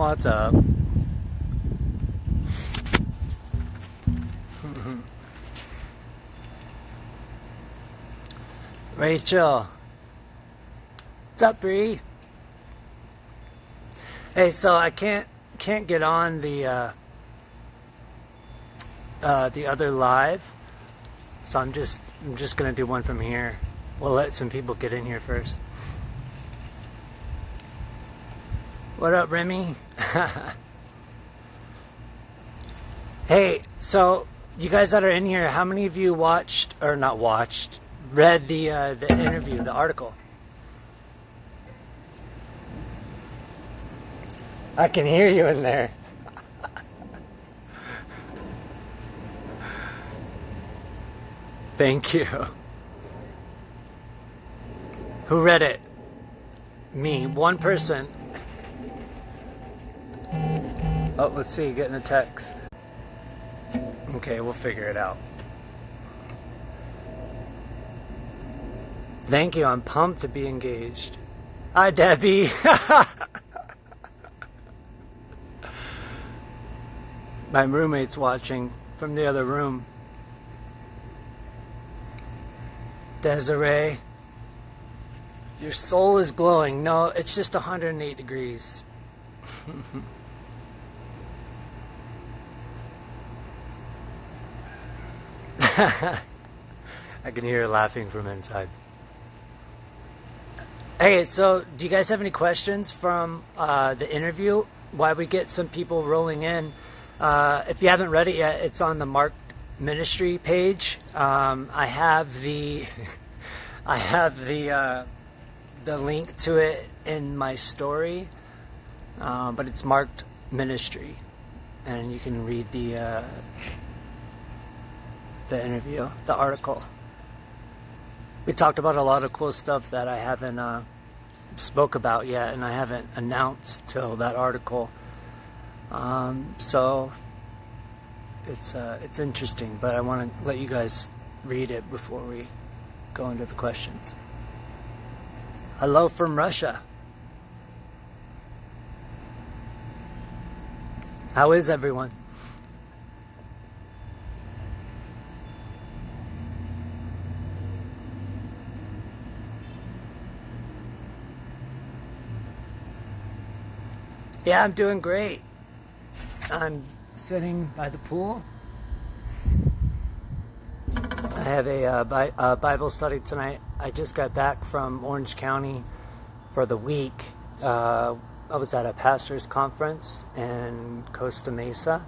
What's up? Rachel. What's up, Bree? Hey, so I can't get on the other live, so I'm just gonna do one from here. We'll let some people get in here first. What up, Remy? Hey, so you guys that are in here, how many of you watched, or not watched, read the interview, the article? I can hear you in there. Thank you. Who read it? Me, one person. Oh, let's see, getting a text. Okay, we'll figure it out. Thank you, I'm pumped to be engaged. Hi, Debbie. My roommate's watching from the other room. Desiree, your soul is glowing. No, it's just 108 degrees. I can hear her laughing from inside. Hey, so do you guys have any questions from the interview? While we get some people rolling in, if you haven't read it yet, it's on the Marked Ministry page. I have the link to it in my story, but it's Marked Ministry, and you can read the interview, the article. We talked about a lot of cool stuff that I haven't spoke about yet, and I haven't announced till that article. So it's interesting, but I want to let you guys read it before we go into the questions. Hello from Russia. How is everyone? Yeah, I'm doing great. I'm sitting by the pool. I have a Bible study tonight. I just got back from Orange County for the week. I was at a pastor's conference in Costa Mesa.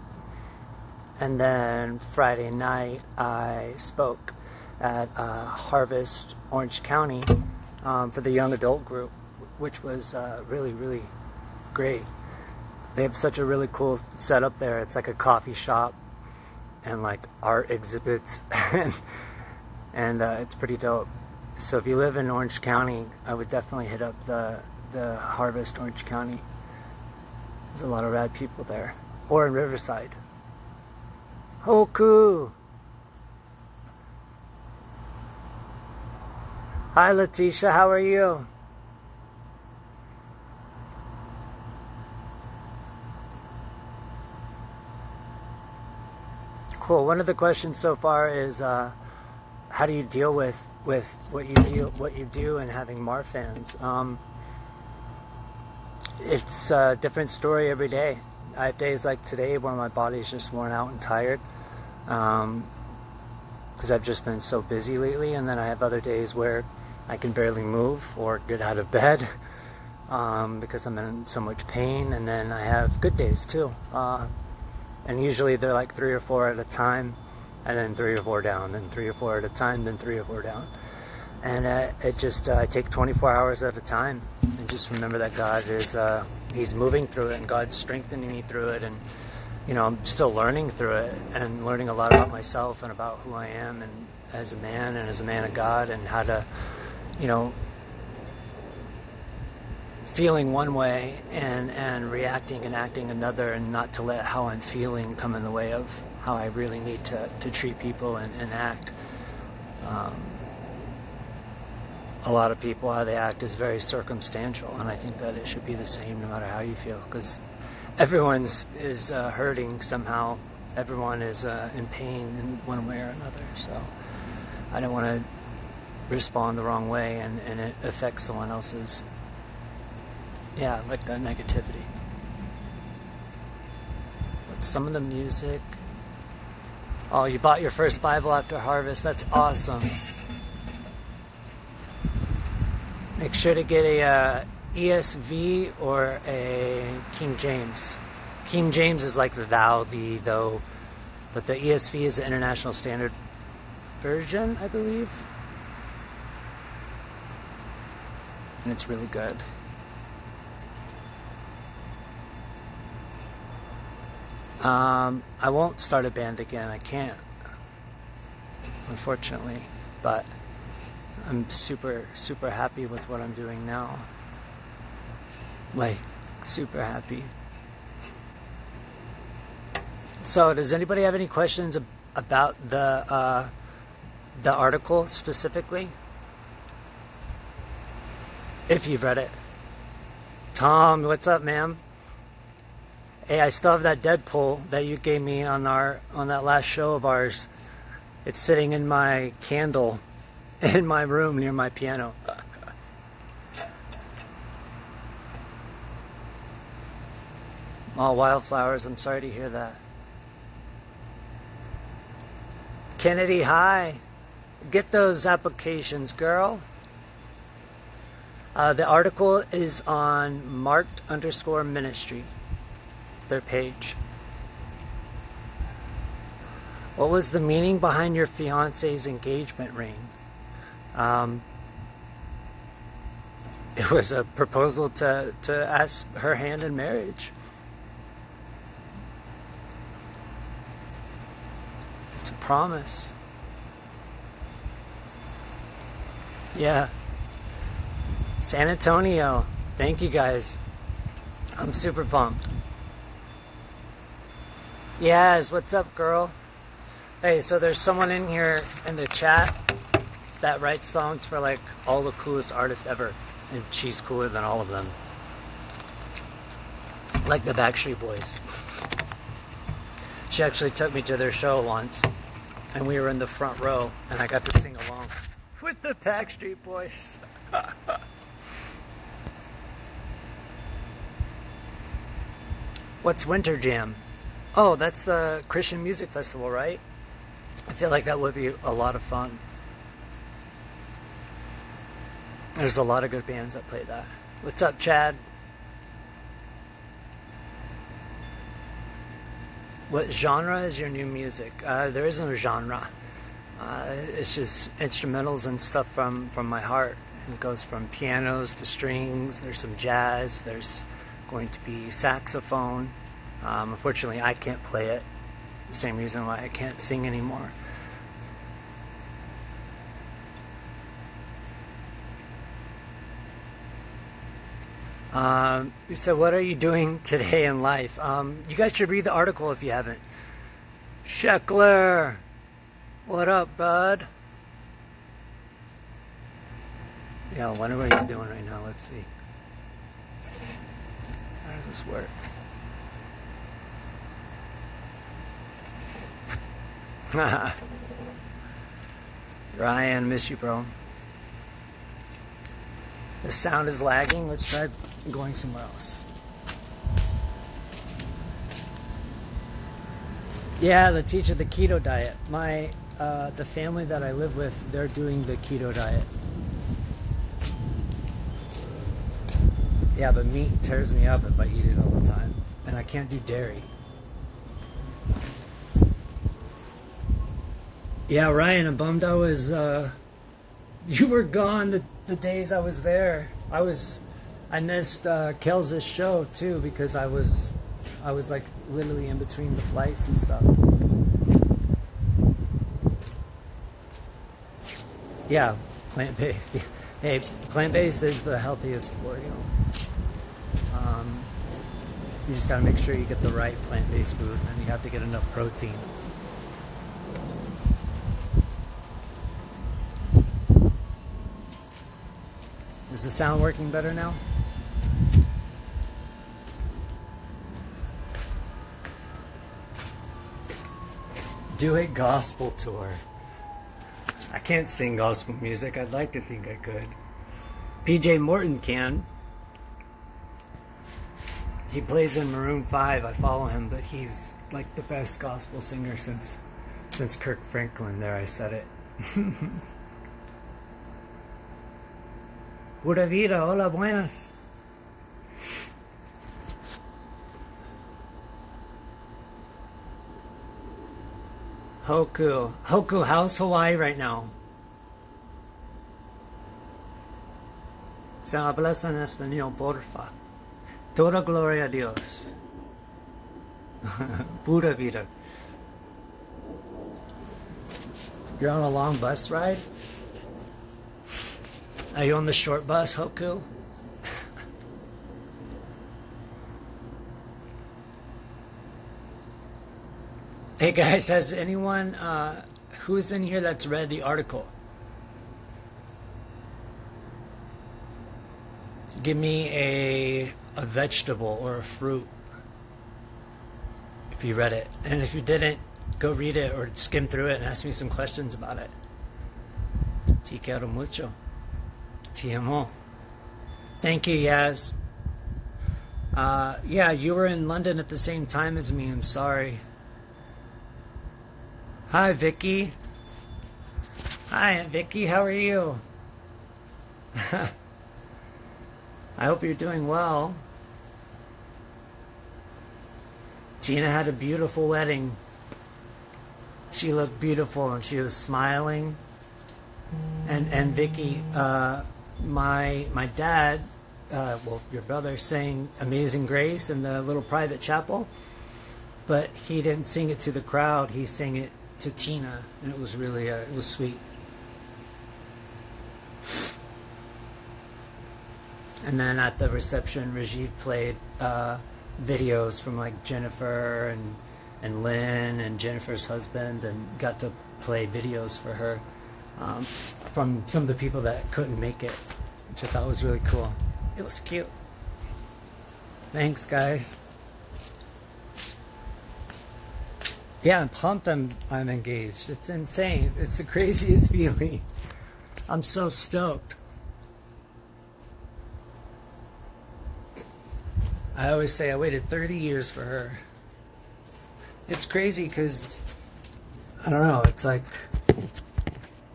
And then Friday night, I spoke at Harvest, Orange County, for the young adult group, which was really, really great. They have such a really cool setup there. It's like a coffee shop and like art exhibits, and it's pretty dope. So if you live in Orange County, I would definitely hit up the Harvest, Orange County. There's a lot of rad people there. Or in Riverside. Hoku! Hi Letitia, how are you? Cool. One of the questions so far is how do you deal with what you do and having Marfans? It's a different story every day. I have days like today where my body's just worn out and tired because I've just been so busy lately, and then I have other days where I can barely move or get out of bed because I'm in so much pain, and then I have good days too. And usually they're like 3 or 4 at a time, and then 3 or 4 down, then 3 or 4 at a time, then 3 or 4 down. And it just, I take 24 hours at a time and just remember that God is, He's moving through it, and God's strengthening me through it. And, you know, I'm still learning through it and learning a lot about myself and about who I am and as a man and as a man of God, and how to, you know, feeling one way and reacting and acting another, and not to let how I'm feeling come in the way of how I really need to treat people and act. A lot of people, how they act is very circumstantial, and I think that it should be the same no matter how you feel, because everyone's is hurting somehow. Everyone is in pain in one way or another. So I don't want to respond the wrong way and it affects someone else's. Yeah, like that negativity. What's some of the music? Oh, you bought your first Bible after harvest. That's awesome. Make sure to get a ESV or a King James. King James is like the thou, thee, though, but the ESV is the International Standard Version, I believe. And it's really good. I won't start a band again. I can't, unfortunately, but I'm super happy with what I'm doing now. Like, super happy. So, does anybody have any questions about the article specifically? If you've read it. Tom, what's up, ma'am? Hey, I still have that Deadpool that you gave me on that last show of ours. It's sitting in my candle in my room near my piano. Oh, wildflowers, I'm sorry to hear that. Kennedy, hi. Get those applications, girl. The article is on marked_ministry, their page. What was the meaning behind your fiance's engagement ring? It was a proposal to ask her hand in marriage. It's a promise. Yeah. San Antonio. Thank you guys. I'm super pumped. Yes, what's up, girl? Hey, so there's someone in here in the chat that writes songs for like all the coolest artists ever, and she's cooler than all of them. Like the Backstreet Boys. She actually took me to their show once, and we were in the front row, and I got to sing along with the Backstreet Boys. What's Winter Jam? Oh, that's the Christian Music Festival, right? I feel like that would be a lot of fun. There's a lot of good bands that play that. What's up, Chad? What genre is your new music? There is no genre. It's just instrumentals and stuff from my heart. It goes from pianos to strings. There's some jazz. There's going to be saxophone. Unfortunately, I can't play it. The same reason why I can't sing anymore. You said, what are you doing today in life? You guys should read the article if you haven't. Sheckler, what up, bud? Yeah, I wonder what he's doing right now. Let's see. How does this work? Ryan, miss you, bro. The sound is lagging. Let's try going somewhere else. Yeah, the teacher, the keto diet. The family that I live with, they're doing the keto diet. Yeah, but meat tears me up if I eat it all the time. And I can't do dairy. Yeah, Ryan, I'm bummed I was, you were gone the days I was there. I missed Kels' show too because I was like literally in between the flights and stuff. Yeah, plant-based. Hey, plant-based is the healthiest for you. You just gotta make sure you get the right plant-based food, and you have to get enough protein. Is the sound working better now? Do a gospel tour. I can't sing gospel music. I'd like to think I could. PJ Morton can. He plays in Maroon 5. I follow him, but he's like the best gospel singer since Kirk Franklin. There, I said it. Pura vida, hola, buenas. Hoku, how's Hawaii right now? Se hablas en español, porfa. Toda gloria a Dios. Pura vida. You're on a long bus ride? Are you on the short bus, Hoku? Hey guys, has anyone who's in here that's read the article? Give me a vegetable or a fruit if you read it. And if you didn't, go read it or skim through it and ask me some questions about it. Te quiero mucho. Te amo. Thank you, Yaz. Yeah, you were in London at the same time as me. I'm sorry. Hi, Vicky. Hi, Vicky. How are you? I hope you're doing well. Tina had a beautiful wedding. She looked beautiful and she was smiling. And Vicky, my dad, well, your brother sang Amazing Grace in the little private chapel, but he didn't sing it to the crowd. He sang it to Tina, and it was really, it was sweet. And then at the reception, Rajiv played videos from like Jennifer and Lynn and Jennifer's husband, and got to play videos for her from some of the people that couldn't make it, which I thought was really cool. It was cute. Thanks, guys. Yeah, I'm pumped I'm engaged. It's insane. It's the craziest feeling. I'm so stoked. I always say I waited 30 years for her. It's crazy because, I don't know, it's like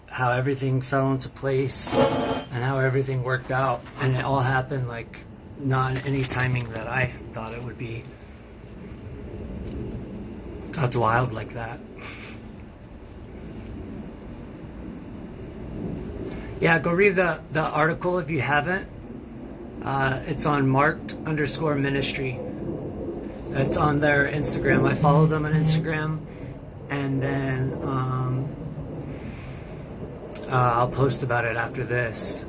how everything fell into place and how everything worked out. And it all happened like not in any timing that I thought it would be. God's wild like that. Yeah, go read the article if you haven't. It's on marked_ministry. It's on their Instagram. I follow them on Instagram. And then I'll post about it after this.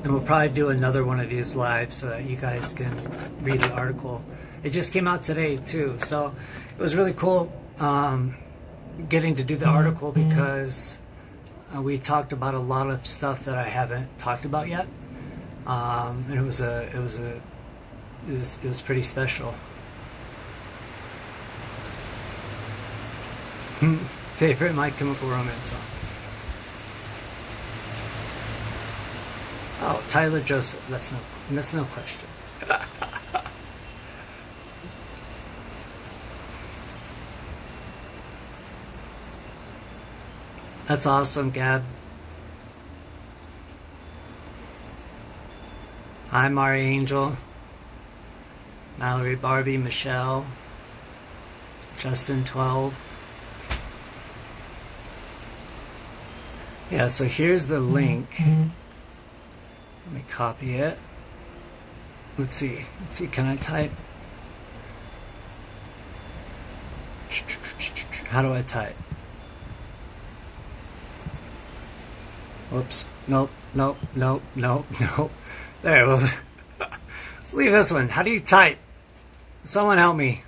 And we'll probably do another one of these live so that you guys can read the article. It just came out today too, so it was really cool getting to do the article because we talked about a lot of stuff that I haven't talked about yet, and it was pretty special. Favorite My Chemical Romance song? Oh, Tyler Joseph. That's no question. That's awesome, Gab. Hi, Mari Angel, Mallory, Barbie, Michelle, Justin 12. Yeah, so here's the link. Let me copy it. Let's see, can I type? How do I type? Whoops. Nope. There, well, let's leave this one. How do you type? Someone help me.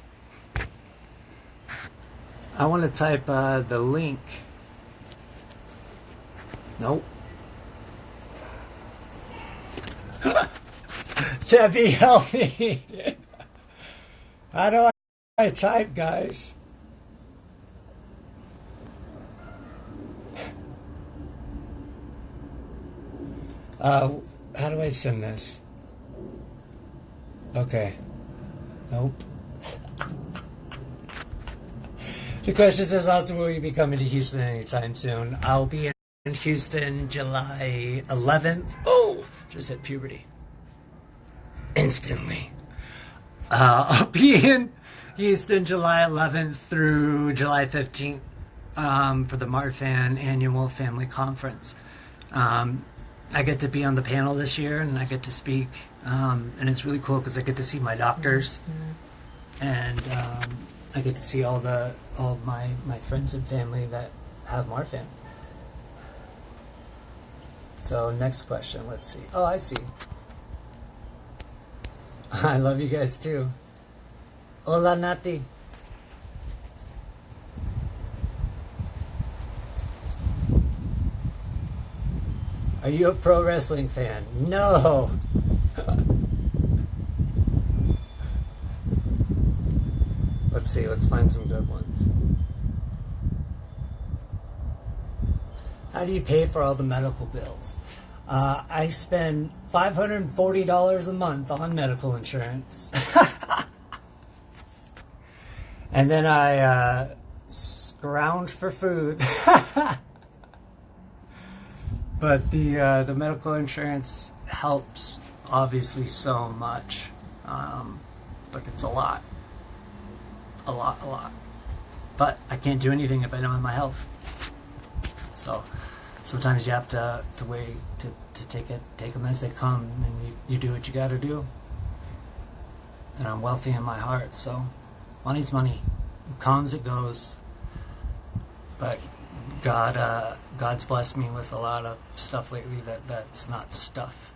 I want to type the link. Nope. Debbie, help me. How do I type, guys? Uh, how do I send this? Okay. Nope. The question says also, will you be coming to Houston anytime soon? I'll be in Houston July 11th. Oh, just hit puberty. Instantly. I'll be in Houston July 11th through July 15th for the Marfan Annual Family Conference. I get to be on the panel this year, and I get to speak, and it's really cool because I get to see my doctors, and I get to see all my friends and family that have Marfan. So next question, let's see. Oh, I see. I love you guys too. Hola, Nati. Are you a pro wrestling fan? No. Let's see, let's find some good ones. How do you pay for all the medical bills? I spend $540 a month on medical insurance. And then I scrounge for food. But the medical insurance helps, obviously, so much. But it's a lot. A lot. But I can't do anything if I don't have my health. So sometimes you have to wait to take them as they come, and you do what you got to do. And I'm wealthy in my heart, so money's money. It comes, it goes. But God's blessed me with a lot of stuff lately that's not stuff.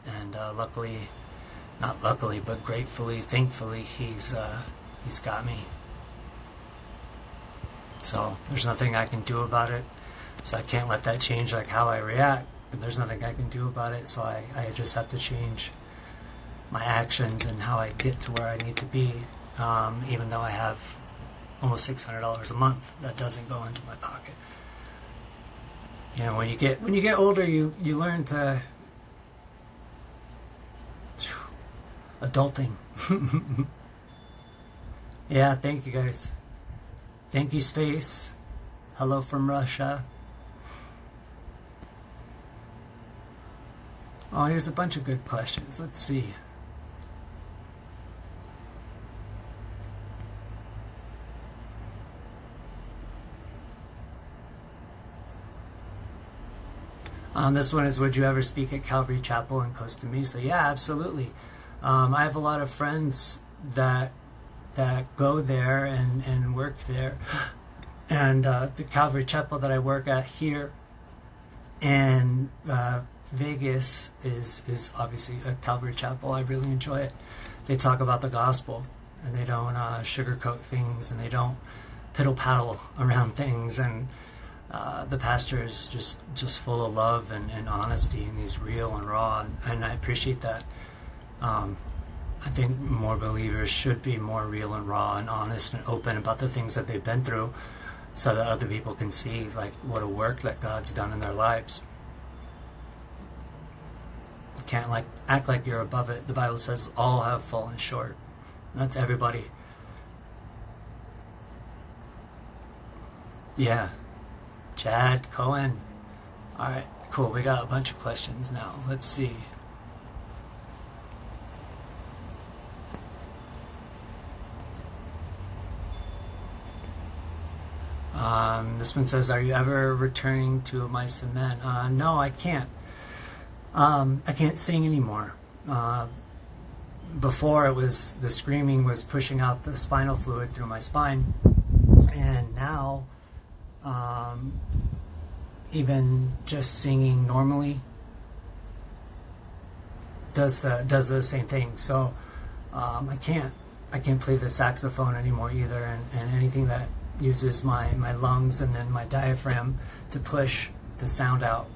And not luckily, but gratefully, thankfully, He's got me. So there's nothing I can do about it. So I can't let that change like how I react. And there's nothing I can do about it. So I just have to change my actions and how I get to where I need to be. Even though I have almost $600 a month, that doesn't go into my pocket. You know, when you get older, you learn to adulting. Yeah, thank you guys. Thank you, Space. Hello from Russia. Oh, here's a bunch of good questions. Let's see. This one is, would you ever speak at Calvary Chapel in Costa Mesa? Yeah, absolutely. I have a lot of friends that go there and work there. And the Calvary Chapel that I work at here in Vegas is obviously a Calvary Chapel. I really enjoy it. They talk about the gospel, and they don't sugarcoat things, and they don't piddle-paddle around things, and the pastor is just full of love and honesty, and he's real and raw, and I appreciate that. I think more believers should be more real and raw and honest and open about the things that they've been through, so that other people can see like what a work that God's done in their lives. You can't act like you're above it. The Bible says all have fallen short. And that's everybody. Yeah. Chad Cohen. All right, cool. We got a bunch of questions now. Let's see. This one says, are you ever returning to My Cement? No, I can't. I can't sing anymore. Before, it was the screaming was pushing out the spinal fluid through my spine, and now even just singing normally does the same thing. So I can't play the saxophone anymore either, and anything that uses my lungs and then my diaphragm to push the sound out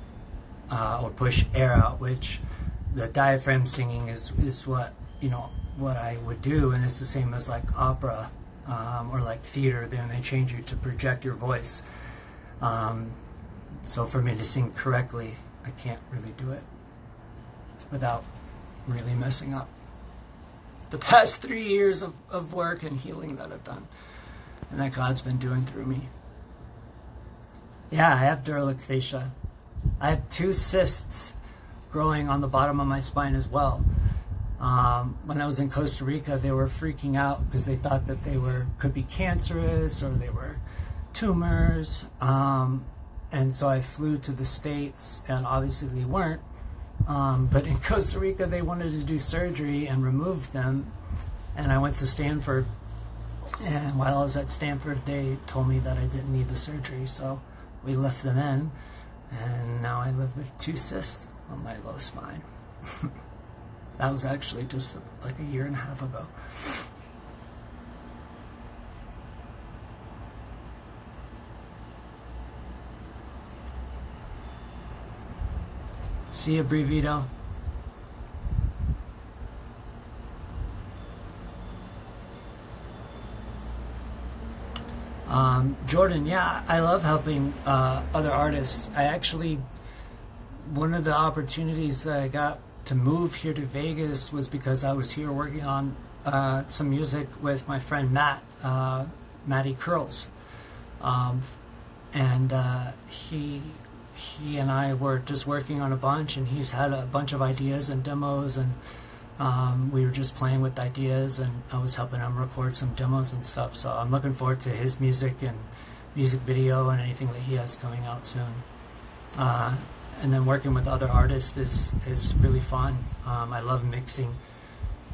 or push air out, which the diaphragm singing is what what I would do, and it's the same as like opera or like theater. Then they change you to project your voice. So for me to sing correctly, I can't really do it without really messing up the past 3 years of work and healing that I've done and that God's been doing through me. Yeah, I have derelict fascia. I have 2 cysts growing on the bottom of my spine as well. When I was in Costa Rica, they were freaking out because they thought that they could be cancerous or they were tumors. And so I flew to the States, and obviously they weren't. But in Costa Rica, they wanted to do surgery and remove them. And I went to Stanford. And while I was at Stanford, they told me that I didn't need the surgery. So we left them in. And now I live with 2 cysts on my low spine. That was actually just like a year and a half ago. See you, Brevito. Jordan, yeah, I love helping other artists. One of the opportunities that I got to move here to Vegas was because I was here working on some music with my friend Matt, Matty Curls. And he and I were just working on a bunch, and he's had a bunch of ideas and demos, and we were just playing with ideas, and I was helping him record some demos and stuff. So I'm looking forward to his music and music video and anything that he has coming out soon. And then working with other artists is really fun. I love mixing,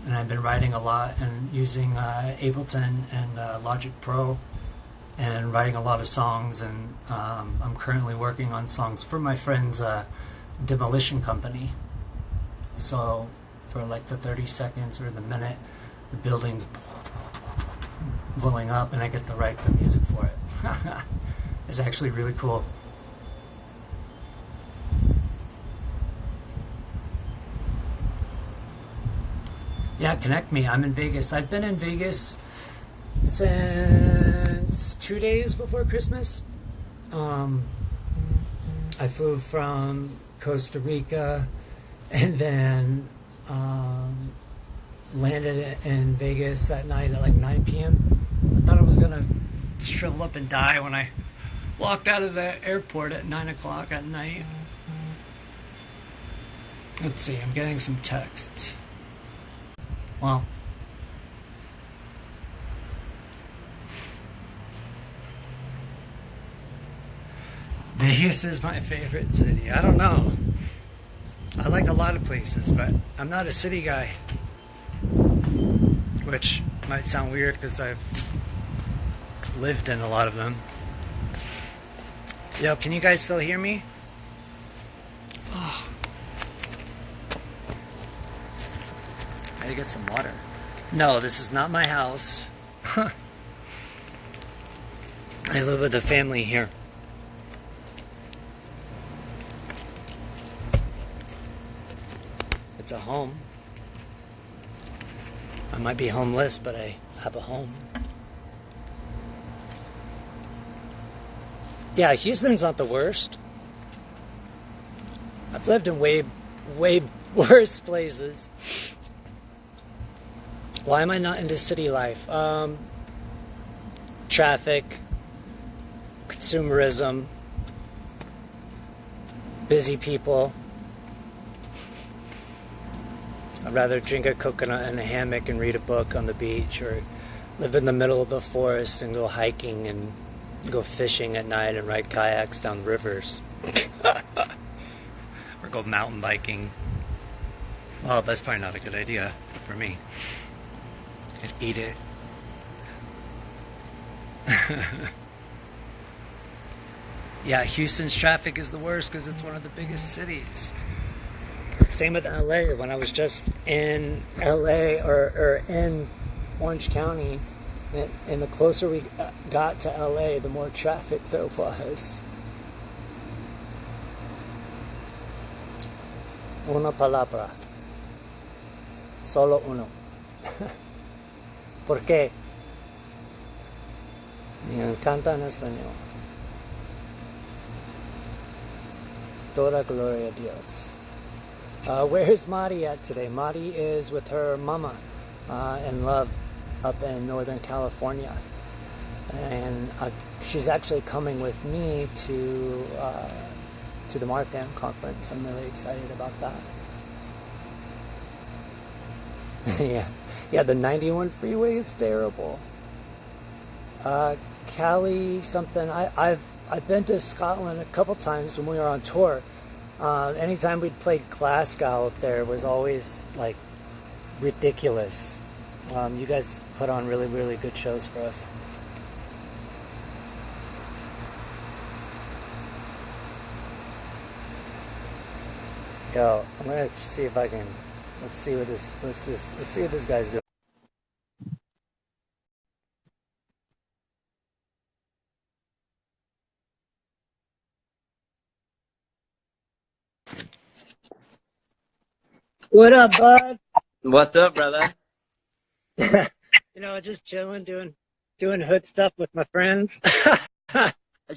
and I've been writing a lot and using Ableton and Logic Pro and writing a lot of songs, and I'm currently working on songs for my friend's demolition company. So for like the 30 seconds or the minute, the building's blowing up and I get to write the music for it. It's actually really cool. Yeah, connect me. I'm in Vegas. I've been in Vegas since 2 days before Christmas. I flew from Costa Rica and then landed in Vegas that night at like 9 p.m. I thought I was going to shrivel up and die when I walked out of the airport at 9 o'clock at night. Let's see, I'm getting some texts. Well, Vegas is my favorite city. I don't know. I like a lot of places, but I'm not a city guy. Which might sound weird because I've lived in a lot of them. Yo, can you guys still hear me? Oh. I gotta get some water. No, this is not my house. I live with a family here. It's a home. I might be homeless, but I have a home. Yeah, Houston's not the worst. I've lived in way worse places. Why am I not into city life? Traffic, consumerism, busy people. I'd rather drink a coconut in a hammock and read a book on the beach, or live in the middle of the forest and go hiking and go fishing at night and ride kayaks down rivers. Or go mountain biking. Well, that's probably not a good idea for me. I'd eat it. Yeah, Houston's traffic is the worst because it's one of the biggest cities. Same with LA. When I was just in LA or in Orange County, and the closer we got to LA, the more traffic there was. Una palabra. Solo uno. ¿Por qué? Me encanta en español. Toda gloria a Dios. Where is Mari at today? Mari is with her mama in Love up in Northern California. And she's actually coming with me to the Marfam conference. I'm really excited about that. yeah, the 91 freeway is terrible. Cali something. I've been to Scotland a couple times when we were on tour. Anytime we'd played Glasgow up there, it was always like ridiculous. You guys put on really, really good shows for us. Yo, I'm gonna see if I can. Let's see what this guy's doing. What up, bud? What's up, brother? Just chilling, doing hood stuff with my friends.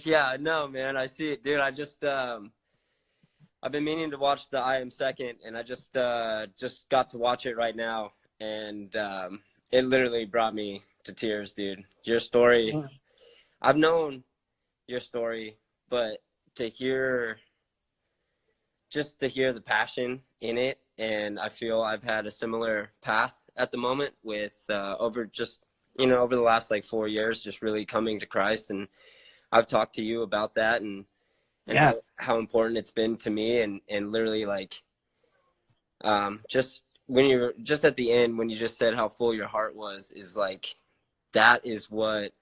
Yeah, no, man, I see it, dude. I just I've been meaning to watch the I Am Second, and I just got to watch it right now, and it literally brought me to tears, dude. Your story, I've known your story, but to hear the passion in it, and I feel I've had a similar path at the moment with over the last like 4 years, just really coming to Christ, and I've talked to you about that and Yeah. how important it's been to me, and literally like just when you're just at the end when you just said how full your heart was, is like that is what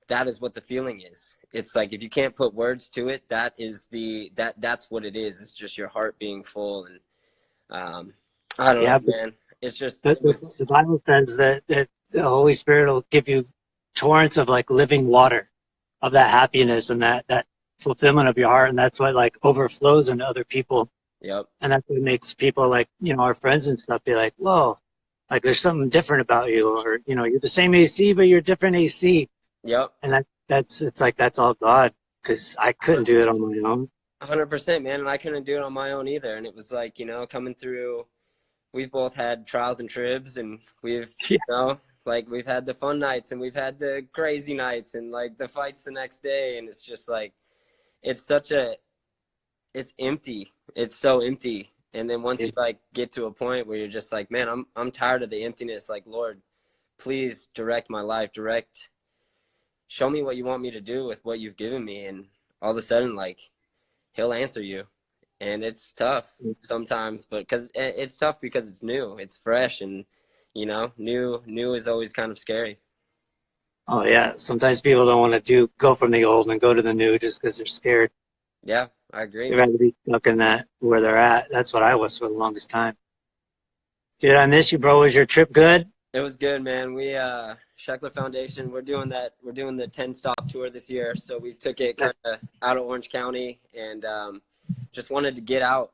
the feeling is. It's like if you can't put words to it, that's what it is. It's just your heart being full, and I don't know, man. It's just the Bible says that the Holy Spirit will give you torrents of like living water, of that happiness and that fulfillment of your heart, and that's what like overflows into other people. Yep. And that's what makes people like our friends and stuff be like, whoa, like there's something different about you, or you're the same AC but you're different AC. Yep. And that's all God, because I couldn't do it on my own. 100%, man, and I couldn't do it on my own either. And it was like, coming through, we've both had trials and tribs, and we've like we've had the fun nights and we've had the crazy nights and like the fights the next day, and it's just like it's empty. It's so empty. And then once you like get to a point where you're just like, man, I'm tired of the emptiness. Like, Lord, please direct my life, show me what you want me to do with what you've given me. And all of a sudden, like, he'll answer you. And it's tough sometimes, but it's tough because it's new, it's fresh, and new is always kind of scary. Oh yeah, sometimes people don't want to go from the old and go to the new just because they're scared. Yeah, I agree. They'd rather be stuck in that where they're at. That's what I was for the longest time. Dude, I miss you, bro. Was your trip good? It was good, man. We Sheckler Foundation, we're doing the 10-stop tour this year, so we took it kind of out of Orange County, and just wanted to get out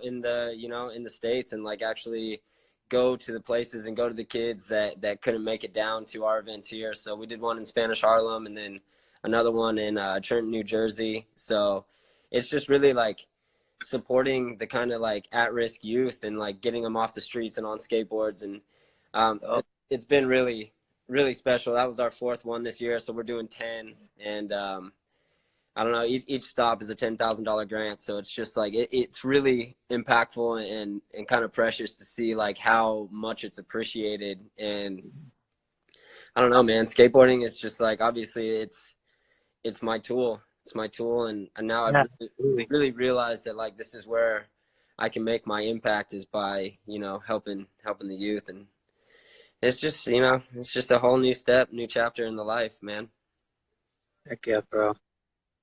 in the in the States, and like actually go to the places and go to the kids that couldn't make it down to our events here. So we did one in Spanish Harlem, and then another one in Trenton, New Jersey. So it's just really like supporting the kind of like at-risk youth and like getting them off the streets and on skateboards. And it's been really, really special. That was our 4th one this year. So we're doing 10, and I don't know, each stop is a $10,000 grant. So it's just like, it's really impactful and kind of precious to see like how much it's appreciated. And I don't know, man, skateboarding is just like, obviously it's my tool. It's my tool. And now I've really realized that like, this is where I can make my impact, is by, helping the youth. And it's just, it's just a whole new chapter in the life, man. Heck yeah, bro.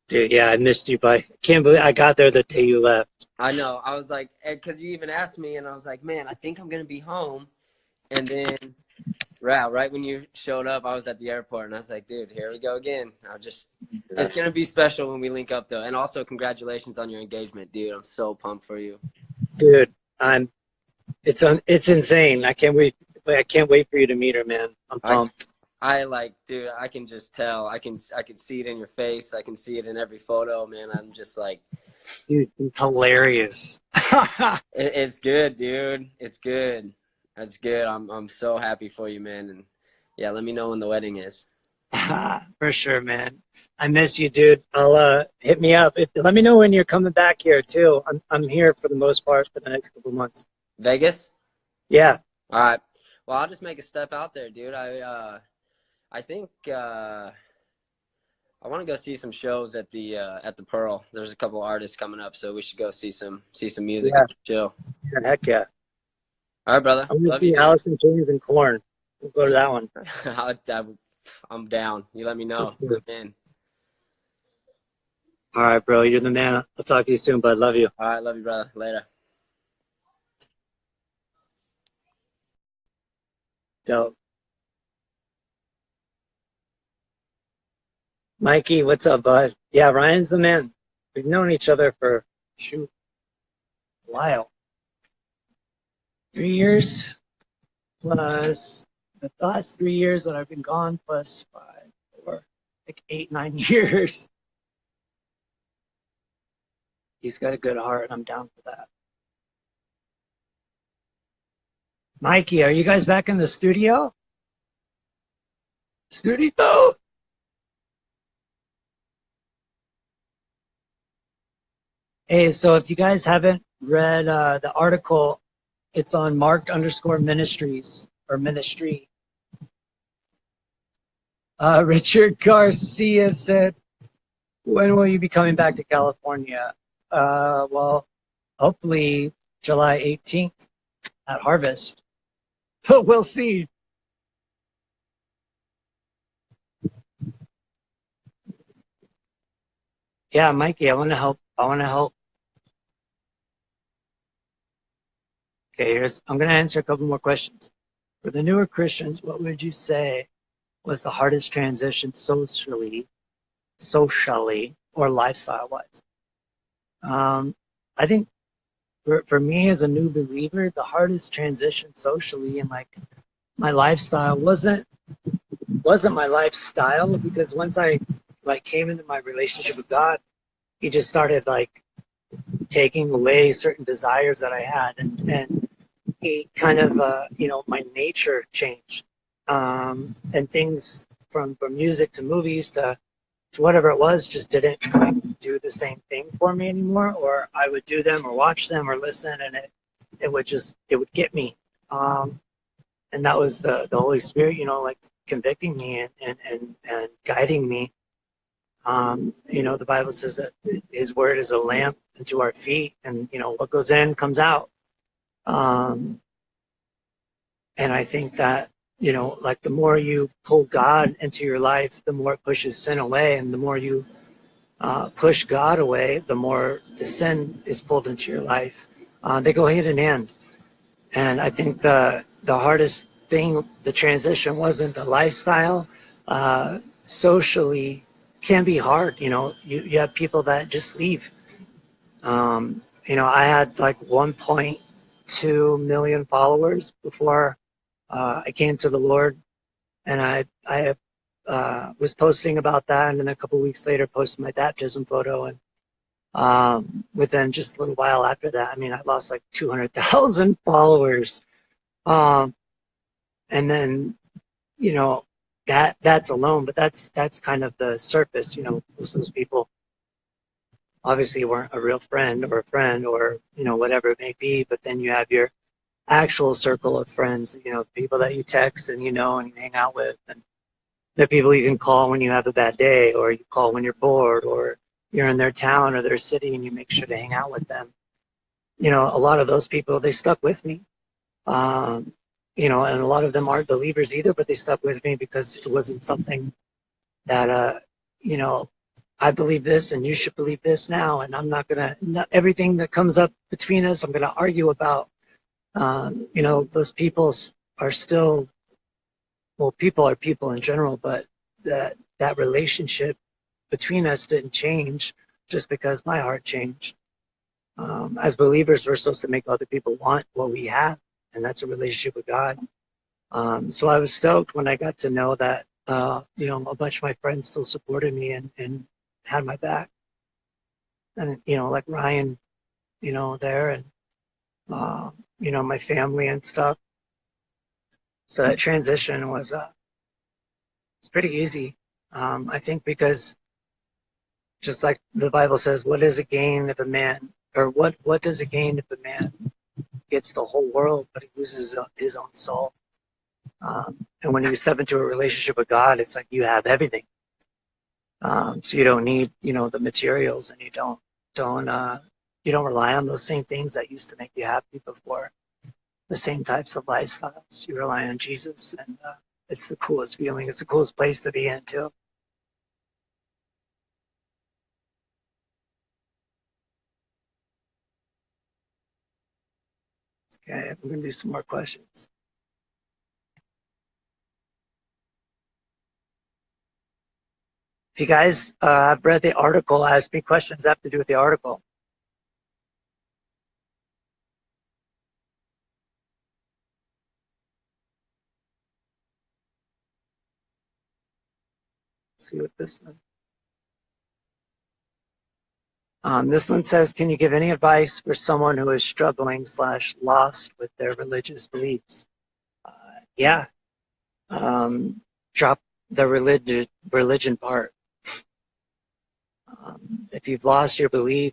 Dude, yeah, I missed you, but I can't believe I got there the day you left. I know. I was like, because you even asked me, and I was like, man, I think I'm going to be home. And then, right when you showed up, I was at the airport, and I was like, dude, here we go again. It's going to be special when we link up, though. And also, congratulations on your engagement, dude. I'm so pumped for you. Dude, it's insane. I can't wait for you to meet her, man. I'm pumped. Dude, I can just tell. I can see it in your face. I can see it in every photo, man. I'm just like, Dude, it's hilarious. It's good, dude. It's good. That's good. I'm so happy for you, man. And yeah, let me know when the wedding is. For sure, man. I miss you, dude. I'll hit me up. Let me know when you're coming back here too. I'm here for the most part for the next couple of months. Vegas? Yeah. All right. Well, I'll just make a step out there, dude. I think I want to go see some shows at the Pearl. There's a couple artists coming up, so we should go see some music Yeah. and chill. Yeah, heck yeah. All right, brother. I'm gonna Love you, see dude. Alice in Chains and Corn. We'll go to that one. I'm down. You let me know. I'm in. All right, bro. You're the man. I'll talk to you soon, bud. Love you. All right, love you, brother. Later. Dope. Mikey, what's up, bud? Yeah, Ryan's the man. We've known each other for, shoot, a while. 3 years plus the last 3 years that I've been gone plus 5, 4, like 8, 9 years. He's got a good heart. I'm down for that. Mikey, are you guys back in the studio? Studio? Hey, so if you guys haven't read the article, it's on marked_ministries or ministry. Richard Garcia said, when will you be coming back to California? Well, hopefully July 18th at Harvest. But we'll see. Yeah, Mikey, I want to help. I want to help. Okay, I'm going to answer a couple more questions. For the newer Christians, what would you say was the hardest transition socially, or lifestyle-wise? I think for me as a new believer, the hardest transition socially and like my lifestyle wasn't my lifestyle, because once I like came into my relationship with God, He just started like taking away certain desires that I had, and He kind of my nature changed, and things from music to movies to whatever it was just didn't like do the same thing for me anymore, or I would do them or watch them or listen, and it would get me, and that was the Holy Spirit, like convicting me and guiding me. The Bible says that His word is a lamp unto our feet, and what goes in comes out. And I think that like the more you pull God into your life, the more it pushes sin away, and the more you push God away, the more the sin is pulled into your life. They go hand in hand. And I think the hardest thing, the transition, wasn't the lifestyle. Socially can be hard. You have people that just leave. I had like 1.2 million followers before I came to the Lord, and I was posting about that, and then a couple of weeks later posted my baptism photo, and within just a little while after that, I lost like 200,000 followers. And then, that's alone, but that's kind of the surface. Most of those people obviously weren't a real friend or whatever it may be, but then you have your actual circle of friends, people that you text and and you hang out with, and they're people you can call when you have a bad day, or you call when you're bored, or you're in their town or their city and you make sure to hang out with them. A lot of those people, they stuck with me. And a lot of them aren't believers either, but they stuck with me because it wasn't something that, I believe this and you should believe this now. And I'm not going to, everything that comes up between us, I'm going to argue about. Those people are still, well, people are people in general, but that relationship between us didn't change just because my heart changed. As believers, we're supposed to make other people want what we have, and that's a relationship with God. So I was stoked when I got to know that, a bunch of my friends still supported me and had my back. and like Ryan, there, and my family and stuff. So that transition was it's pretty easy. I think because just like the Bible says, what is a gain if a man, or what does it gain if a man gets the whole world but he loses his own soul? And when you step into a relationship with God, it's like you have everything. So you don't need the materials, and you don't rely on those same things that used to make you happy before. The same types of lifestyles. You rely on Jesus, and it's the coolest feeling. It's the coolest place to be in too. Okay, we're gonna do some more questions. If you guys have read the article, ask me questions that have to do with the article. Let's see what this one. This one says, can you give any advice for someone who is struggling / lost with their religious beliefs? Yeah. Drop the religion part. If you've lost your belief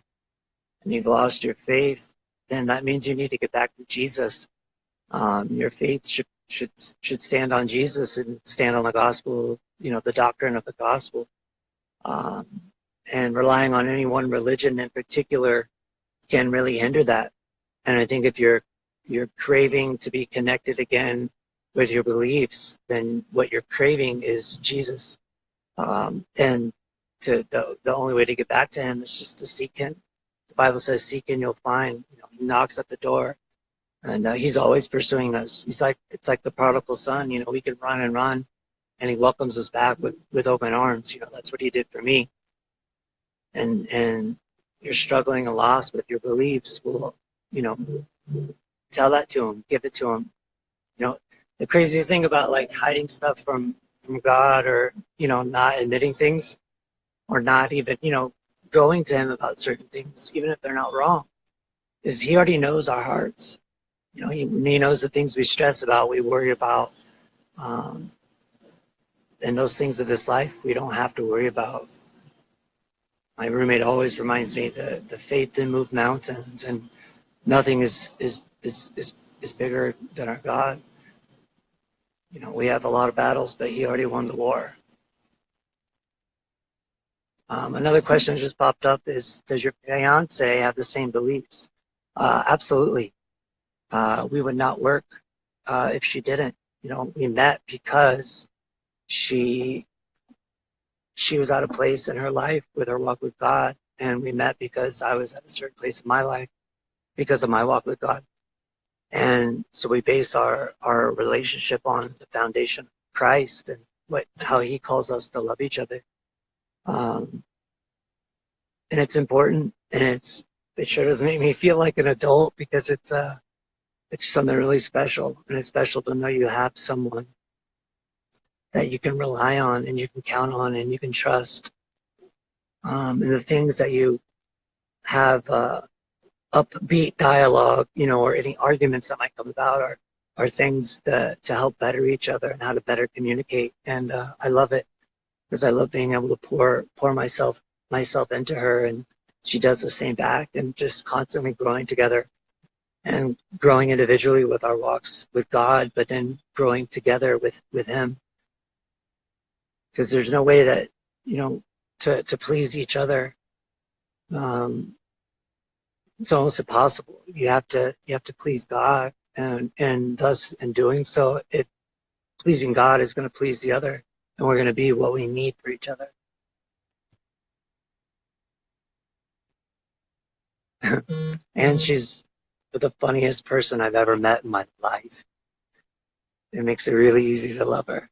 and you've lost your faith, then that means you need to get back to Jesus. Your faith should stand on Jesus and stand on the gospel, the doctrine of the gospel. And relying on any one religion in particular can really hinder that. And I think if you're craving to be connected again with your beliefs, then what you're craving is Jesus. And the only way to get back to him is just to seek him. The Bible says, seek and you'll find. He knocks at the door, and he's always pursuing us. It's like the prodigal son. We can run and run, and he welcomes us back with open arms. That's what he did for me. And you're struggling and lost with your beliefs. Well, tell that to him, give it to him. The craziest thing about like hiding stuff from God, or not admitting things, or not even going to him about certain things, even if they're not wrong, is he already knows our hearts. He knows the things we stress about, we worry about, and those things of this life we don't have to worry about. My roommate always reminds me that the faith that move mountains, and nothing is bigger than our God. We have a lot of battles, but he already won the war. Another question that just popped up is, does your fiance have the same beliefs? Absolutely. We would not work if she didn't. We met because she was at a place in her life with her walk with God, and we met because I was at a certain place in my life because of my walk with God. And so we base our relationship on the foundation of Christ and how he calls us to love each other. And it's important, and it sure does make me feel like an adult, because it's something really special, and it's special to know you have someone that you can rely on, and you can count on, and you can trust. And the things that you have upbeat dialogue, or any arguments that might come about, are things to help better each other and how to better communicate. And I love it, because I love being able to pour myself into her, and she does the same back, and just constantly growing together and growing individually with our walks with God, but then growing together with him. Because there's no way that, to please each other. It's almost impossible. You have to please God, and thus in doing so, pleasing God is going to please the other, and we're going to be what we need for each other. And she's the funniest person I've ever met in my life. It makes it really easy to love her.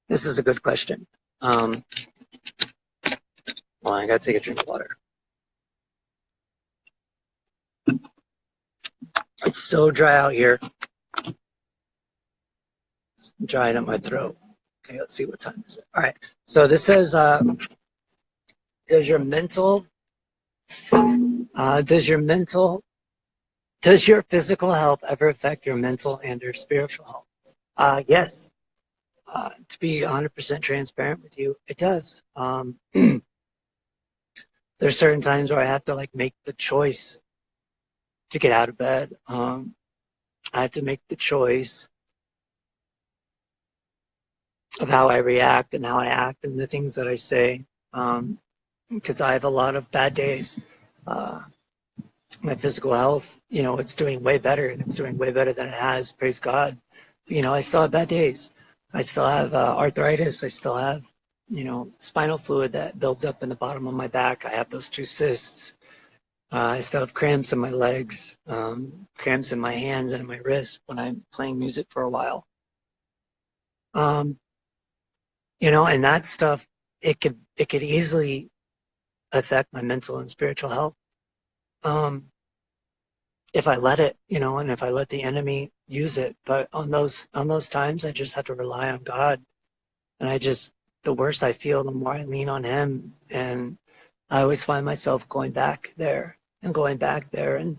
This is a good question. Well, I gotta take a drink of water. It's so dry out here. It's drying up my throat. Okay, let's see what time is it. All right. So this says, does your mental, does your mental, does your physical health ever affect your mental and your spiritual health? Yes. To be 100% transparent with you, it does. There's certain times where I have to like make the choice to get out of bed. I have to make the choice of how I react and how I act and the things that I say. Because I have a lot of bad days. Uh, my physical health, it's doing way better, and it's doing way better than it has. Praise God. I still have bad days. I still have arthritis. I still have, spinal fluid that builds up in the bottom of my back. I have those two cysts. I still have cramps in my legs, cramps in my hands and in my wrists when I'm playing music for a while. And that stuff, it could easily affect my mental and spiritual health. If I let it, and if I let the enemy use it. But on those times, I just have to rely on God. And the worse I feel, the more I lean on Him. And I always find myself going back there and going back there. And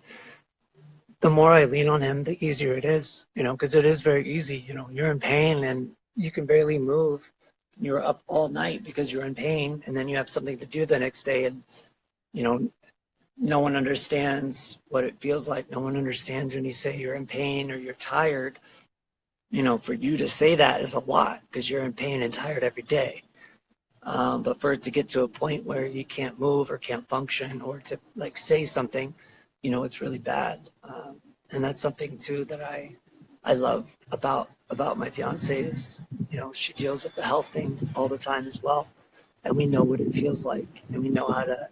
the more I lean on Him, the easier it is, because it is very easy. You're in pain and you can barely move. You're up all night because you're in pain, and then you have something to do the next day. And, no one understands what it feels like. No one understands when you say you're in pain or you're tired. For you to say that is a lot because you're in pain and tired every day. But for it to get to a point where you can't move or can't function or to like say something, it's really bad. And that's something too that I love about my fiance is, she deals with the health thing all the time as well. And we know what it feels like, and we know how to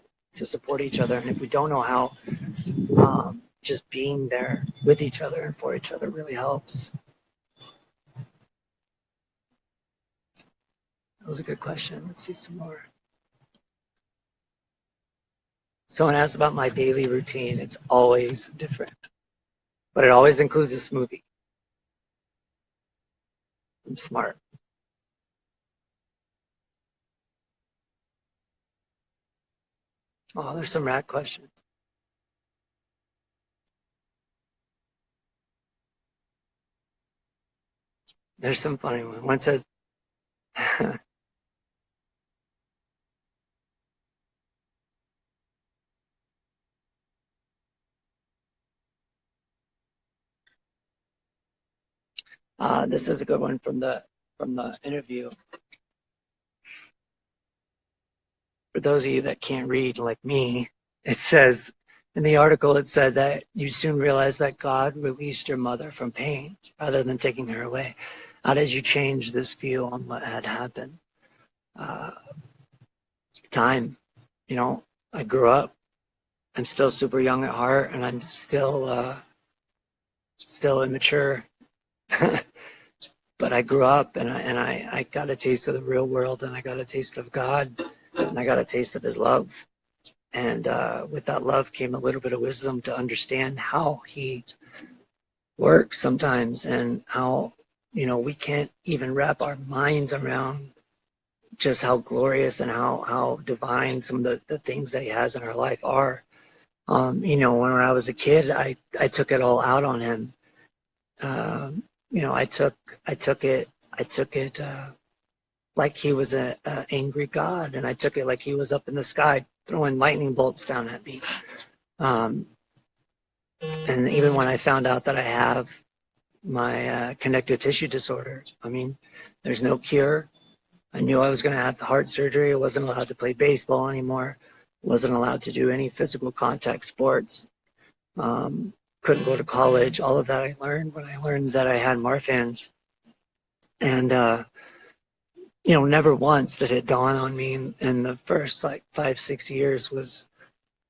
support each other. And if we don't know how, just being there with each other and for each other really helps. That was a good question. Let's see some more. Someone asked about my daily routine. It's always different, but it always includes a smoothie. I'm smart. Oh, there's some rat questions. There's some funny one. One says, this is a good one from the interview. For those of you that can't read like me, it says in the article, it said that you soon realized that God released your mother from pain rather than taking her away. How did you change this view on what had happened? Time. I grew up. I'm still super young at heart, and I'm still immature. But I grew up, and I got a taste of the real world, and I got a taste of God, and I got a taste of His love. And with that love came a little bit of wisdom to understand how He works sometimes, and how we can't even wrap our minds around just how glorious and how divine some of the things that He has in our life are. When I was a kid, I took it all out on Him. I took it like He was a angry God, and I took it like He was up in the sky throwing lightning bolts down at me. And even when I found out that I have my connective tissue disorder, there's no cure. I knew I was going to have heart surgery. I wasn't allowed to play baseball anymore. Wasn't allowed to do any physical contact sports. Couldn't go to college. All of that I learned when I learned that I had Marfan's. And, never once did it dawn on me in the first like 5-6 years was,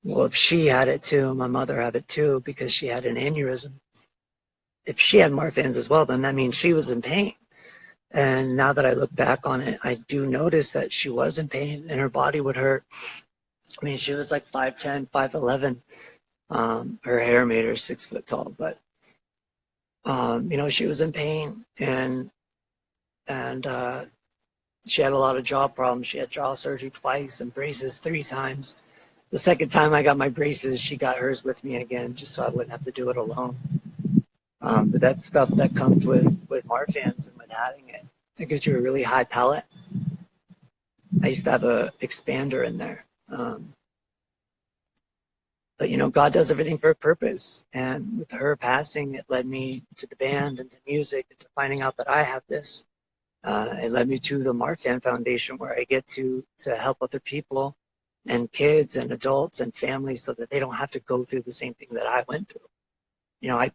well, if she had it too, my mother had it too, because she had an aneurysm. If she had Marfan's as well, then that means she was in pain. And now that I look back on it, I do notice that she was in pain and her body would hurt. She was like 5'10", 5'11". Her hair made her 6 foot tall, but she was in pain, and she had a lot of jaw problems. She had jaw surgery twice and braces 3 times. The second time I got my braces, she got hers with me again, just so I wouldn't have to do it alone. But that's stuff that comes with Marfan's and with having it. It gives you a really high palate. I used to have a expander in there. But you know, God does everything for a purpose. And with her passing, it led me to the band and to music and to finding out that I have this. It led me to the Marfan Foundation, where I get to help other people and kids and adults and families so that they don't have to go through the same thing that I went through. You know,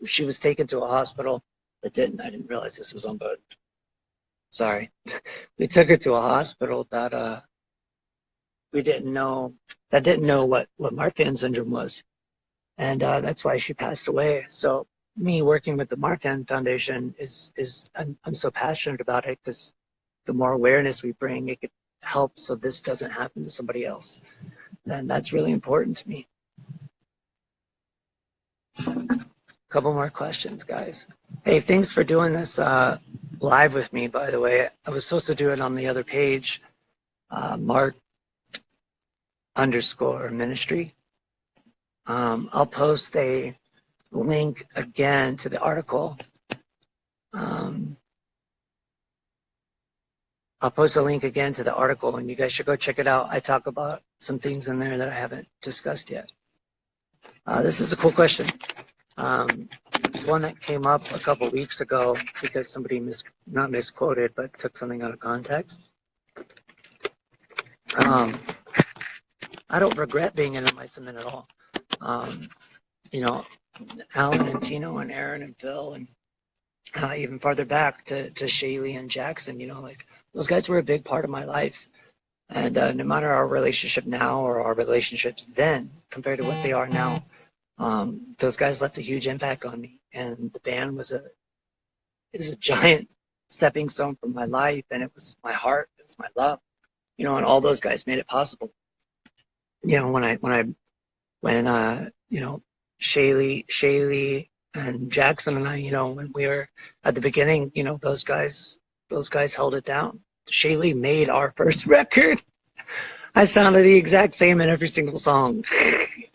she was taken to a hospital I didn't realize this was on board. Sorry. We took her to a hospital that we didn't know what Marfan syndrome was. And that's why she passed away. So me working with the Marfan Foundation I'm so passionate about it, because the more awareness we bring, it could help so this doesn't happen to somebody else. And that's really important to me. Couple more questions, guys. Hey, thanks for doing this live with me, by the way. I was supposed to do it on the other page, Mark_ministry. I'll post a link again to the article. I'll post a link again to the article, and you guys should go check it out. I talk about some things in there that I haven't discussed yet. This is a cool question. One that came up a couple weeks ago because somebody not misquoted, but took something out of context. I don't regret being in my cement at all. You know, Alan and Tino and Aaron and Phil and even farther back to Shaylee and Jackson, you know, like those guys were a big part of my life. And no matter our relationship now or our relationships then compared to what they are now, those guys left a huge impact on me. And the band was a giant stepping stone for my life, and it was my heart, it was my love, you know, and all those guys made it possible. You know, when you know, Shaylee and Jackson and I, you know, when we were at the beginning, you know, those guys held it down. Shaylee made our first record. I sounded the exact same in every single song.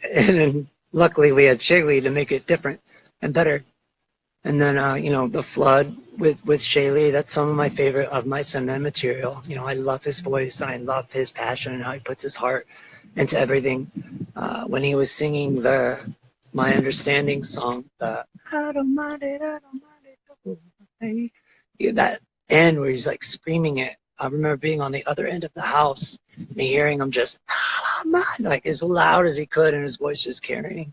And then luckily we had Shaylee to make it different and better. And then, you know, The Flood with Shaylee, that's some of my favorite of my cement material. You know, I love his voice and I love his passion and how he puts his heart into everything. When he was singing My Understanding song, the I don't mind it, that end where he's like screaming it. I remember being on the other end of the house and hearing him just like as loud as he could, and his voice just carrying.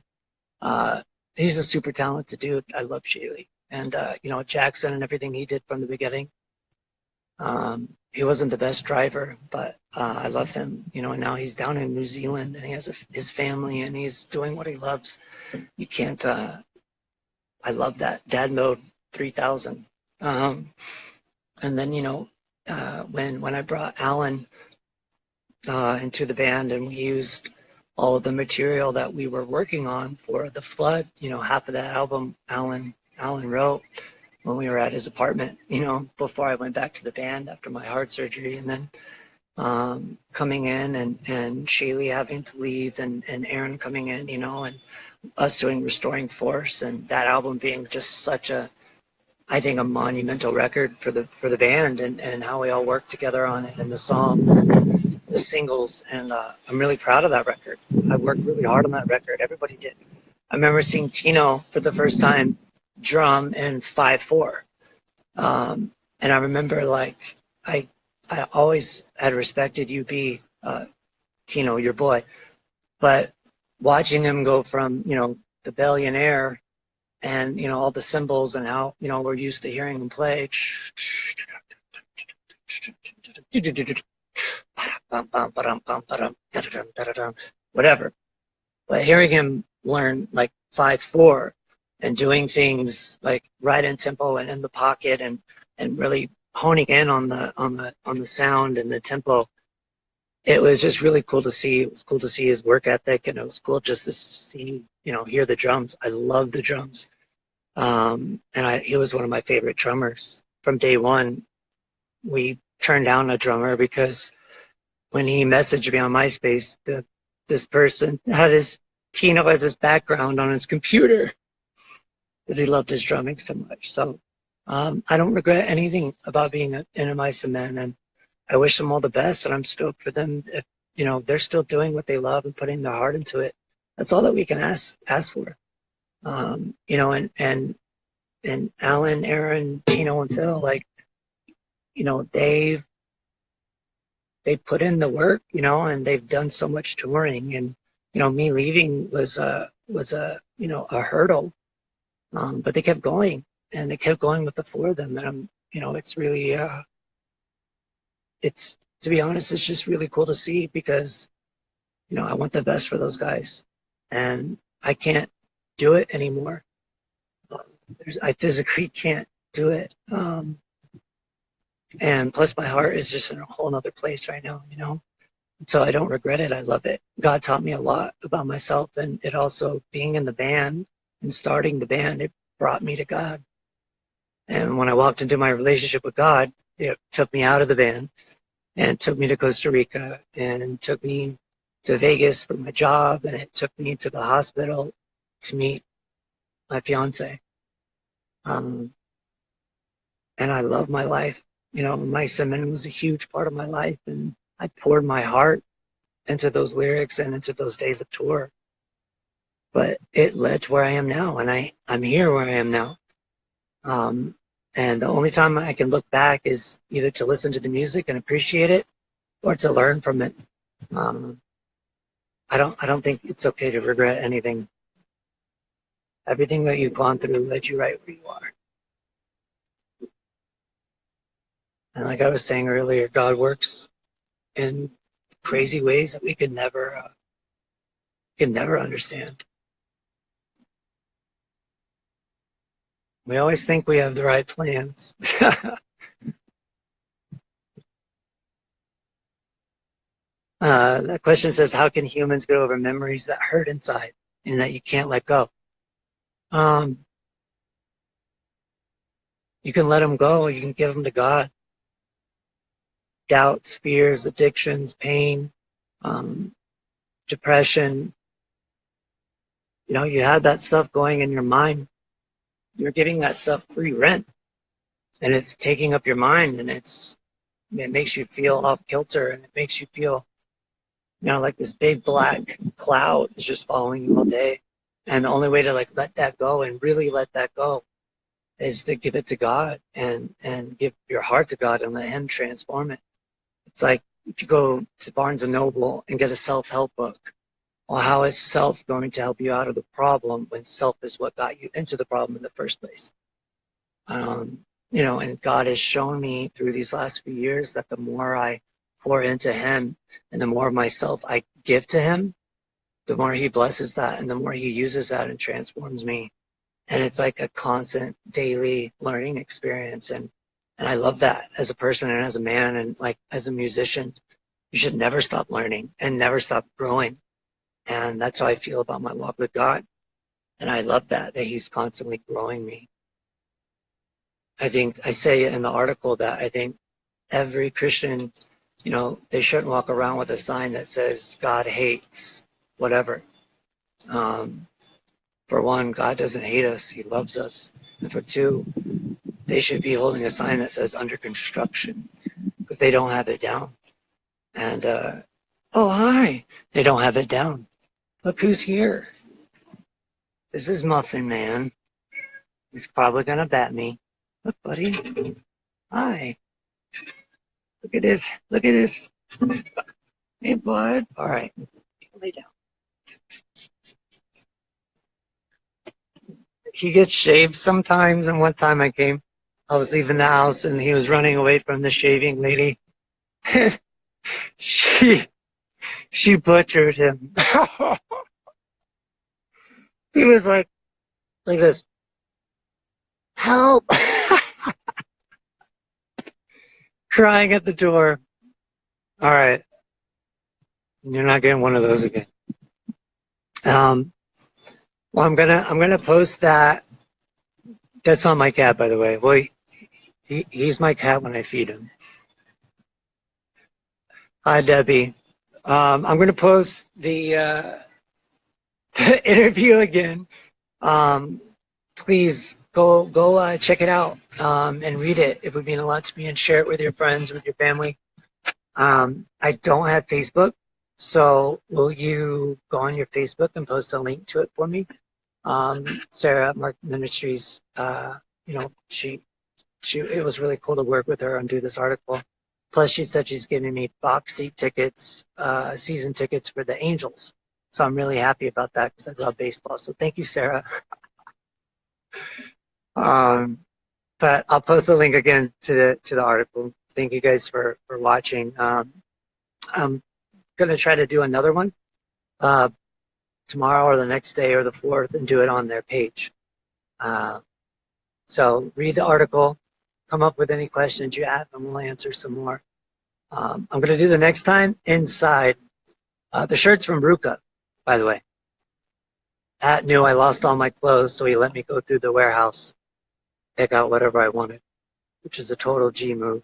He's a super talented dude. I love Shaylee. And, you know, Jackson and everything he did from the beginning. He wasn't the best driver, but I love him, you know, and now he's down in New Zealand and he has his family and he's doing what he loves. You can't, I love that. Dad Mode 3000. And then, you know, when I brought Alan into the band and we used all of the material that we were working on for The Flood, you know, half of that album Alan wrote when we were at his apartment, you know, before I went back to the band after my heart surgery. And then coming in and Shaylee having to leave and Aaron coming in, you know, and us doing Restoring Force, and that album being just such I think a monumental record for the band and how we all worked together on it, and the songs and the singles. And I'm really proud of that record. I worked really hard on that record. Everybody did. I remember seeing Tino for the first time drum in 5/4. And I remember, like, I always had respected UB, Tino, your boy, but watching him go from, you know, the Billionaire and, you know, all the cymbals and how, you know, we're used to hearing him play whatever, but hearing him learn like 5/4 and doing things like right in tempo and in the pocket and really honing in on the sound and the tempo, it was just really cool to see. It was cool to see his work ethic, and it was cool just to see, you know, hear the drums. I love the drums. And he was one of my favorite drummers from day one. We turned down a drummer because when he messaged me on MySpace, this person had his Tino as his background on his computer because he loved his drumming so much. So I don't regret anything about being in a Mice and Men, and I wish them all the best, and I'm stoked for them if they're still doing what they love and putting their heart into it. That's all that we can ask for. And Alan, Aaron, Tino, and Phil, like, they put in the work, and they've done so much touring, and me leaving was a hurdle, but they kept going, and they kept going with the four of them, and it's really it's, to be honest, it's just really cool to see, because I want the best for those guys, and I can't do it anymore. I physically can't do it. And plus my heart is just in a whole nother place right now, So I don't regret it. I love it. God taught me a lot about myself, and it also, being in the band and starting the band, it brought me to God. And when I walked into my relationship with God, it took me out of the band and took me to Costa Rica and took me to Vegas for my job, and it took me to the hospital to meet my fiance. And I love my life. My Simon was a huge part of my life, and I poured my heart into those lyrics and into those days of tour. But it led to where I am now, and I'm here where I am now. And the only time I can look back is either to listen to the music and appreciate it, or to learn from it. I don't think it's okay to regret anything. Everything that you've gone through led you right where you are. And like I was saying earlier, God works in crazy ways that we could never understand. We always think we have the right plans. That question says, how can humans get over memories that hurt inside and that you can't let go? You can let them go. You can give them to God. Doubts, fears, addictions, pain, depression. You had that stuff going in your mind. You're giving that stuff free rent, and it's taking up your mind, and it makes you feel off kilter, and it makes you feel, like this big black cloud is just following you all day. And the only way to let that go and really let that go is to give it to God and give your heart to God and let Him transform it. It's like if you go to Barnes & Noble and get a self-help book. Well, how is self going to help you out of the problem when self is what got you into the problem in the first place? And God has shown me through these last few years that the more I pour into Him and the more of myself I give to Him, the more He blesses that and the more He uses that and transforms me. And it's like a constant daily learning experience. And I love that as a person and as a man and as a musician. You should never stop learning and never stop growing. And that's how I feel about my walk with God. And I love that He's constantly growing me. I think I say in the article that I think every Christian, they shouldn't walk around with a sign that says God hates whatever. For one, God doesn't hate us. He loves us. And for two, they should be holding a sign that says under construction, because they don't have it down. And, oh, hi. They don't have it down. Look who's here. This is Muffin Man. He's probably going to bat me. Look, buddy. Hi. Look at this. Look at this. Hey, bud. All right. Lay down. He gets shaved sometimes, and one time I was leaving the house, and he was running away from the shaving lady. She butchered him. He was like this. Help! Crying at the door. All right. You're not getting one of those again. Well, I'm gonna post that. That's not my cat, by the way. Well, he's my cat when I feed him. Hi, Debbie. I'm going to post the interview again. Um, Please go check it out and read it. It would mean a lot to me, and share it with your friends, with your family. I don't have Facebook, so will you go on your Facebook and post a link to it for me? Sarah at Mark Ministries, you know, it was really cool to work with her and do this article. Plus, she said she's giving me box seat tickets, season tickets for the Angels. So I'm really happy about that because I love baseball. So thank you, Sarah. Um, but I'll post the link again to the article. Thank you guys for watching. I'm gonna try to do another one uh, tomorrow or the next day or the 4th and do it on their page. Uh, so read the article, come up with any questions you have, and we'll answer some more. I'm going to do the next time inside. The shirt's from Ruka, by the way. Pat knew I lost all my clothes, so he let me go through the warehouse, pick out whatever I wanted, which is a total G move.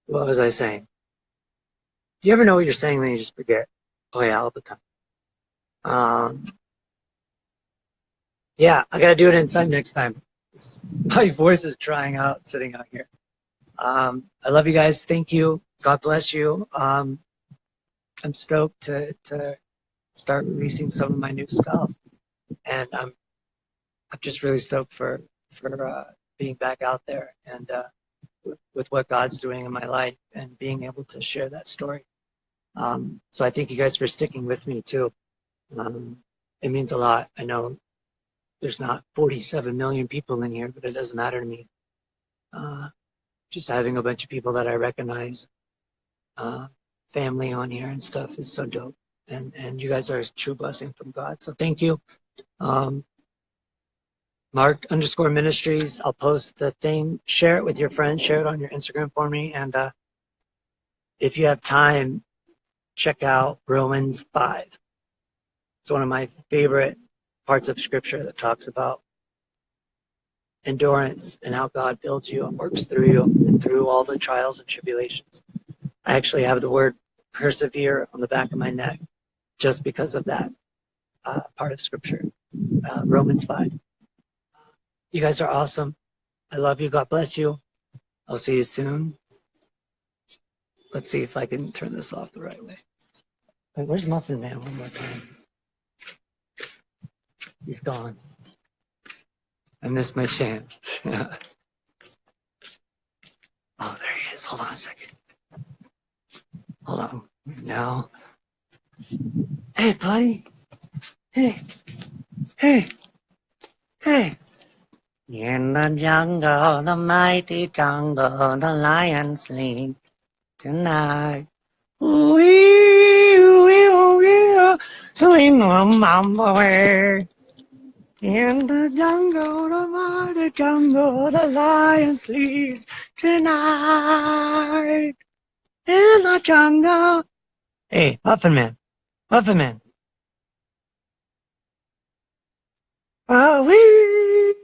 What was I saying? Do you ever know what you're saying, then you just forget? Oh yeah, all the time. Yeah, I gotta do it inside next time. My voice is trying out sitting out here. I love you guys. Thank you. God bless you. I'm stoked to start releasing some of my new stuff, and I'm just really stoked for being back out there and with what God's doing in my life and being able to share that story. So I thank you guys for sticking with me too. It means a lot. I know there's not 47 million people in here, but it doesn't matter to me. Just having a bunch of people that I recognize, family on here and stuff is so dope. And you guys are a true blessing from God. So thank you. Mark_ministries. I'll post the thing. Share it with your friends. Share it on your Instagram for me. And if you have time, check out Romans 5. It's one of my favorite parts of Scripture that talks about endurance and how God builds you and works through you and through all the trials and tribulations. I actually have the word persevere on the back of my neck just because of that part of Scripture. Romans 5. You guys are awesome. I love you. God bless you. I'll see you soon. Let's see if I can turn this off the right way. Wait, where's Muffin Man? One more time. He's gone. I missed my chance. Oh, there he is. Hold on a second. Hold on. Now. Hey, buddy. Hey. Hey. Hey. In the jungle, the mighty jungle, the lion sleep tonight. Ooh-wee, ooh-wee, swing the mama way. In the jungle, the mighty jungle, the lion sleeps tonight. In the jungle. Hey, Muffin Man. Muffin Man. Oh, wee.